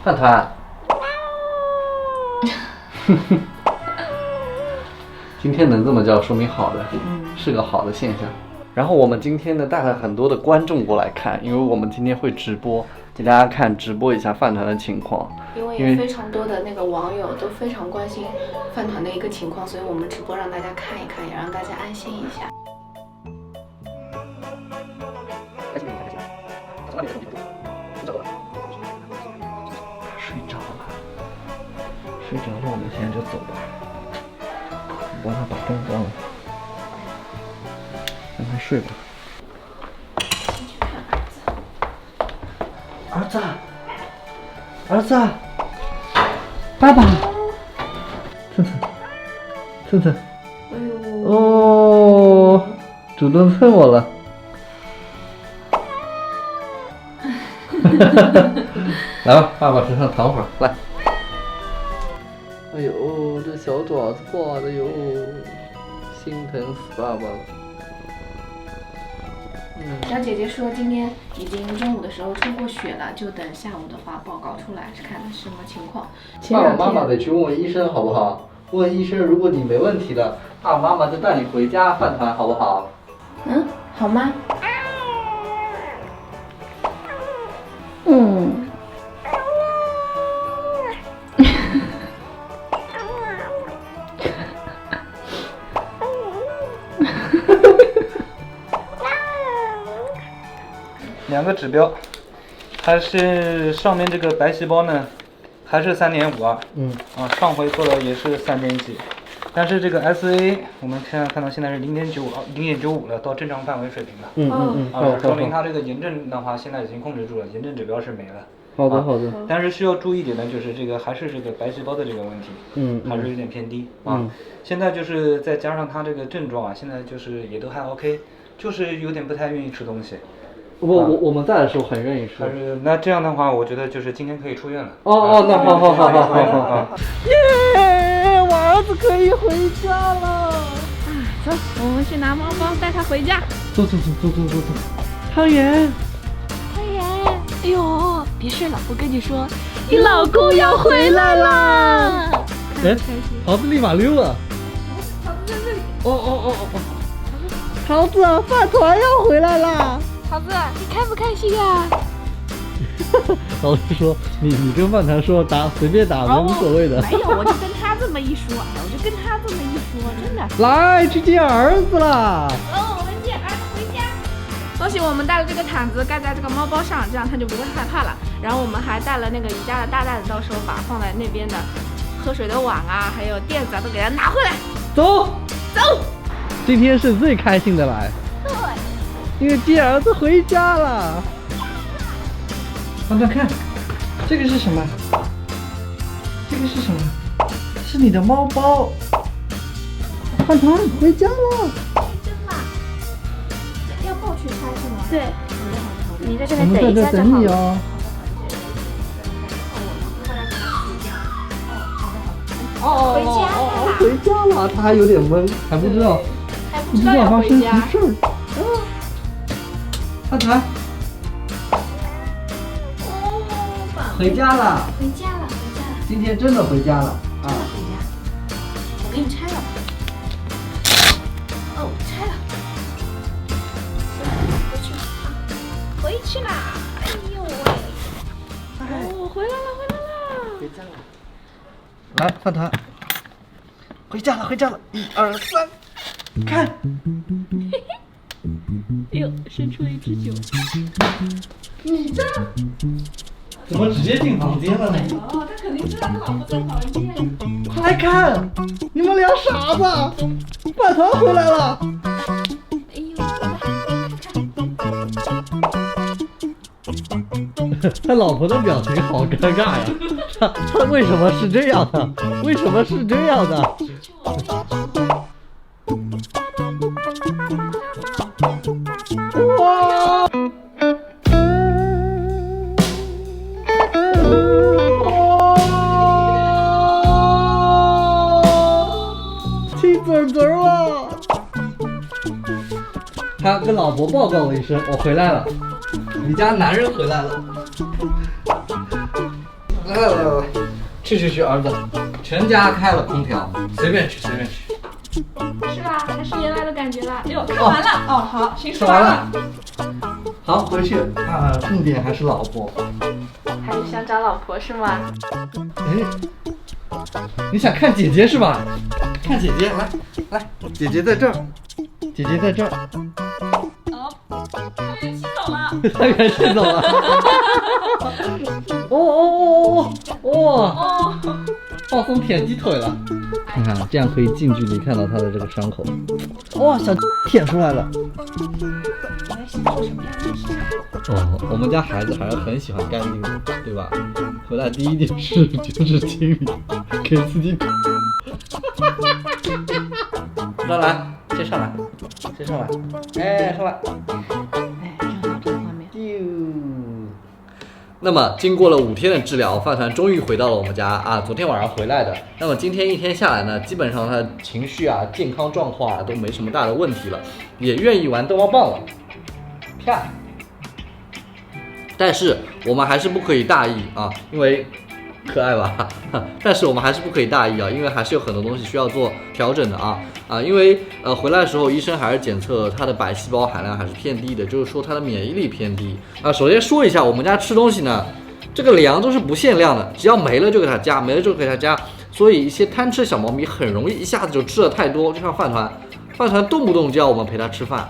饭团。今天能这么叫，说明好的，是个好的现象。然后我们今天呢带了很多的观众过来看，因为我们今天会直播，给大家看直播一下饭团的情况。因为也非常多的那个网友都非常关心饭团的一个情况，所以我们直播让大家看一看，也让大家安心一下。睡着了，睡着了，我们现在就走吧。我帮他把灯关了，让他睡吧。先去看儿子，儿子，爸爸，蹭蹭，蹭蹭，哎呦，哦，主动蹭我了。来吧，爸爸身上躺会儿，来。哎呦，这小爪子挂的哟，心疼死爸爸了。小姐姐说今天已经中午的时候出过血了，就等下午的话报告出来看是什么情况。爸爸妈妈得去问问医生好不好？问医生，如果你没问题的，爸爸妈妈就带你回家饭团好不好？嗯，好吗？嗯。两个指标，它是上面这个白细胞呢，还是3.52，上回做的也是3点几，但是这个 SA 我们现在看到现在是0.95了，到正常范围水平了。说明它这个炎症的话现在已经控制住了，炎症指标是没了。好的好的。但是需要注意一点呢，就是这个还是这个白细胞的这个问题，还是有点偏低啊。现在就是再加上它这个症状啊，现在就是也都还 OK， 就是有点不太愿意吃东西。我们在的时候很愿意吃。那这样的话，我觉得就是今天可以出院了。那好。耶，我儿子可以回家了。走，我们去拿猫包，带他回家。走。汤圆，哎呦，别睡了，我跟你说，你老公要回来了。哎，桃子立马溜了。桃子在这里。哦。桃子，饭团要回来了。桃子，你开不开心啊？老师说你跟饭团说随便打没无所谓的。没有，我就跟他这么一说，真的。来，去接儿子了。我们接儿子回家。恭喜我们带了这个毯子盖在这个猫包上，这样它就不会害怕了。然后我们还带了那个宜家的大袋子，到时候把放在那边的喝水的碗啊，还有垫子啊，都给它拿回来。走。今天是最开心的来。对。因为接儿子回家了。饭团看，这个是什么？是你的猫包。饭团回家了。真的？要抱去拆是吗？对。你在这边等一下就好了。回家了，他还有点懵，还不知道发生什么事儿。饭团，回家了。今天真的回家了啊！我给你拆了。拆了。回去啦！哎呦喂！回来了！回家了。来，饭团，回家了！1、2、3，看。哎呦，伸出一只脚。你这怎么直接进房间了呢？他肯定知道老婆在房间。快来看，你们俩傻子，饭团回来了。哎呦，他老婆的表情好尴尬呀，他为什么是这样的？哇！亲嘴嘴了。他跟老婆报告我一声，我回来了，你家男人回来了。来，去，儿子，全家开了空调，随便去。是吧？还是原来的感觉啦。哎呦，看完了。哦，好，行，吃完了。好，回去啊，重点还是老婆。还是想找老婆是吗？哎，你想看姐姐是吧？看姐姐，来，姐姐在这儿，哦，他被骑走了。他给骑走了。哦，放松舔鸡腿了。看看，这样可以近距离看到他的这个伤口。哇，小舔出来了。哦，我们家孩子还是很喜欢干净的，对吧？回来第一件事就是清理，给自己。上来，先上来，哎，上来。哎，正好这个画面。那么经过了5天的治疗，饭团终于回到了我们家啊，昨天晚上回来的。那么今天一天下来呢，基本上他的情绪啊、健康状况啊都没什么大的问题了，也愿意玩逗猫棒了。啪！但是我们还是不可以大意啊，因为可爱吧？但是我们还是不可以大意啊，因为还是有很多东西需要做调整的啊。因为回来的时候医生还是检测他的白细胞含量还是偏低的，就是说他的免疫力偏低啊。首先说一下，我们家吃东西呢，这个粮都是不限量的，只要没了就给它加，所以一些贪吃的小猫咪很容易一下子就吃的太多，就像饭团动不动就要我们陪它吃饭，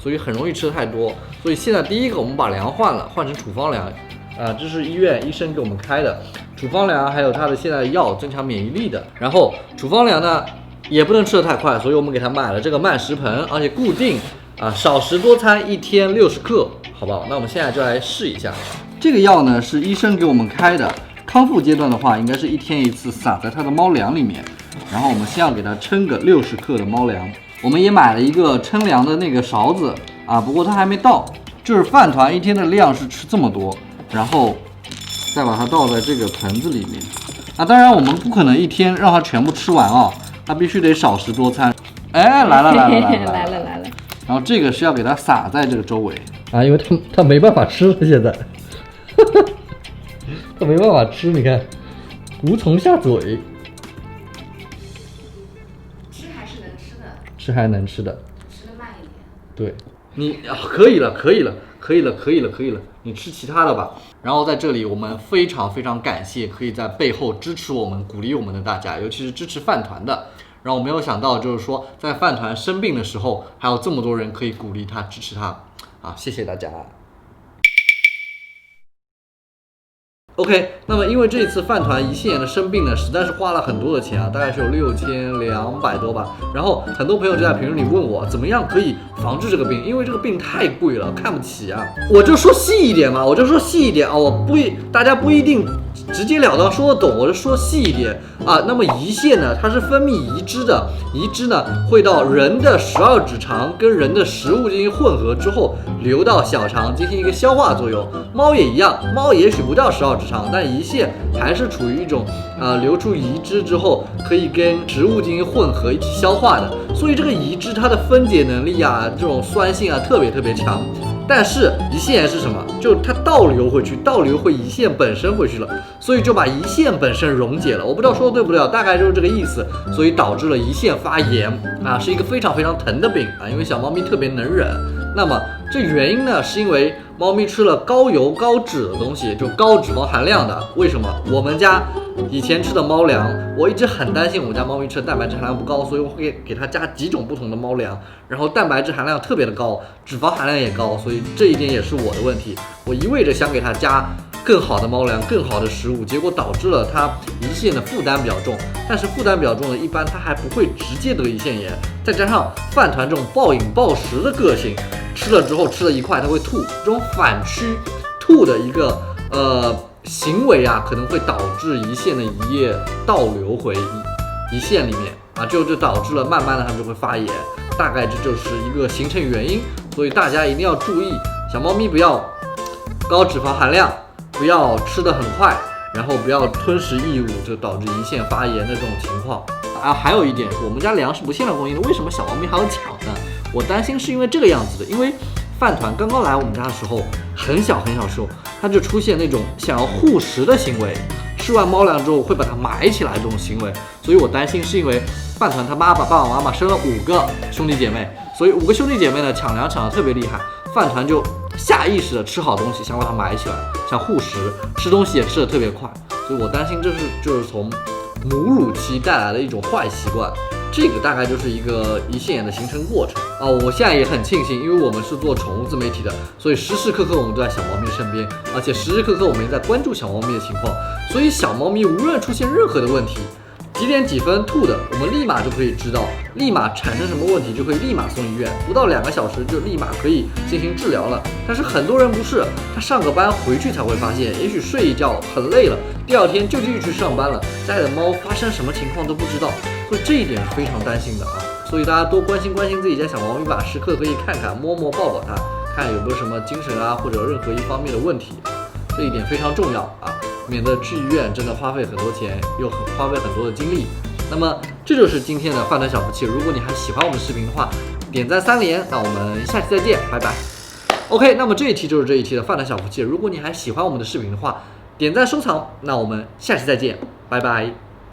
所以很容易吃的太多。所以现在第一个我们把粮换成处方粮啊，这是医院医生给我们开的处方粮，还有它的现在的药增强免疫力的。然后处方粮呢也不能吃得太快，所以我们给它买了这个慢食盆，而且固定少食多餐，1天60克，好不好？那我们现在就来试一下。这个药呢是医生给我们开的，康复阶段的话应该是1天1次，撒在它的猫粮里面。然后我们先要给它称个60克的猫粮，我们也买了一个称粮的那个勺子啊，不过它还没到。就是饭团1天的量是吃这么多，然后再把它倒在这个盆子里面。当然我们不可能1天让它全部吃完啊，它必须得少食多餐。哎，来了。然后这个是要给它撒在这个周围啊，因为它没办法吃了，现在，它没办法吃，你看，无从下嘴。吃还能吃的，吃得慢一点。对，你可以了，你吃其他的吧。然后在这里，我们非常感谢可以在背后支持我们、鼓励我们的大家，尤其是支持饭团的。然后我没有想到，就是说在饭团生病的时候，还有这么多人可以鼓励他、支持他啊！谢谢大家。OK， 那么因为这一次饭团胰腺炎的生病呢，实在是花了很多的钱啊，大概是有6200多吧。然后很多朋友就在评论里问我，怎么样可以防治这个病？因为这个病太贵了，看不起啊。我就说细一点嘛，啊，大家不一定直截了当说得懂，我就说细一点啊。那么胰腺呢，它是分泌胰脂的，胰脂呢会到人的12指肠跟人的食物进行混合之后，流到小肠进行一个消化作用。猫也一样，猫也许不叫12指肠，但胰腺还是处于一种流出胰脂之后可以跟食物进行混合一起消化的，所以这个胰脂它的分解能力啊，这种酸性啊特别强。但是胰腺炎是什么？就它倒流回胰腺本身回去了，所以就把胰腺本身溶解了。我不知道说的对不对，大概就是这个意思。所以导致了胰腺发炎啊，是一个非常疼的病啊，因为小猫咪特别能忍。那么这原因呢，是因为猫咪吃了高油高脂的东西，就高脂肪含量的。为什么？我们家以前吃的猫粮，我一直很担心我们家猫咪吃的蛋白质含量不高，所以我会给它加几种不同的猫粮，然后蛋白质含量特别的高，脂肪含量也高，所以这一点也是我的问题。我一味着想给它加更好的猫粮、更好的食物，结果导致了它胰腺的负担比较重。但是负担比较重的，一般它还不会直接得胰腺炎，再加上饭团这种暴饮暴食的个性，吃了之后吃了一块它会吐，这种反驱吐的一个行为啊，可能会导致胰腺的胰液倒流回胰腺里面啊，就导致了慢慢的它就会发炎，大概这就是一个形成原因。所以大家一定要注意，小猫咪不要高脂肪含量，不要吃得很快，然后不要吞食异物，就导致胰腺发炎的这种情况啊。还有一点是我们家粮是不限量供应的，为什么小猫咪还要抢呢？我担心是因为这个样子的，因为饭团刚刚来我们家的时候很小，它就出现那种想要护食的行为，吃完猫粮之后会把它埋起来这种行为，所以我担心是因为饭团他爸爸妈妈生了5个兄弟姐妹，所以5个兄弟姐妹呢抢粮抢得特别厉害，饭团就下意识的吃好东西，想把它埋起来，想护食，吃东西也吃得特别快，所以我担心这就是从母乳期带来的一种坏习惯。这个大概就是一个胰腺炎的形成过程啊！我现在也很庆幸，因为我们是做宠物自媒体的，所以时时刻刻我们都在小猫咪身边，而且时时刻刻我们也在关注小猫咪的情况，所以小猫咪无论出现任何的问题，几点几分吐的，我们立马就可以知道，立马产生什么问题就可以立马送医院，不到2个小时就立马可以进行治疗了。但是很多人不是，他上个班回去才会发现，也许睡一觉很累了，第2天就继续去上班了，家里的猫发生什么情况都不知道，所以这一点是非常担心的啊。所以大家多关心自己家小猫咪吧，时刻可以看看、摸摸、抱抱它，看有没有什么精神啊或者任何一方面的问题，这一点非常重要啊。免得去医院真的花费很多钱，又花费很多的精力。那么这就是今天的饭团小福气。如果你还喜欢我们的视频的话，点赞3连。那我们下期再见，拜拜。OK， 那么这一期就是这一期的饭团小福气。如果你还喜欢我们的视频的话，点赞收藏。那我们下期再见，拜拜。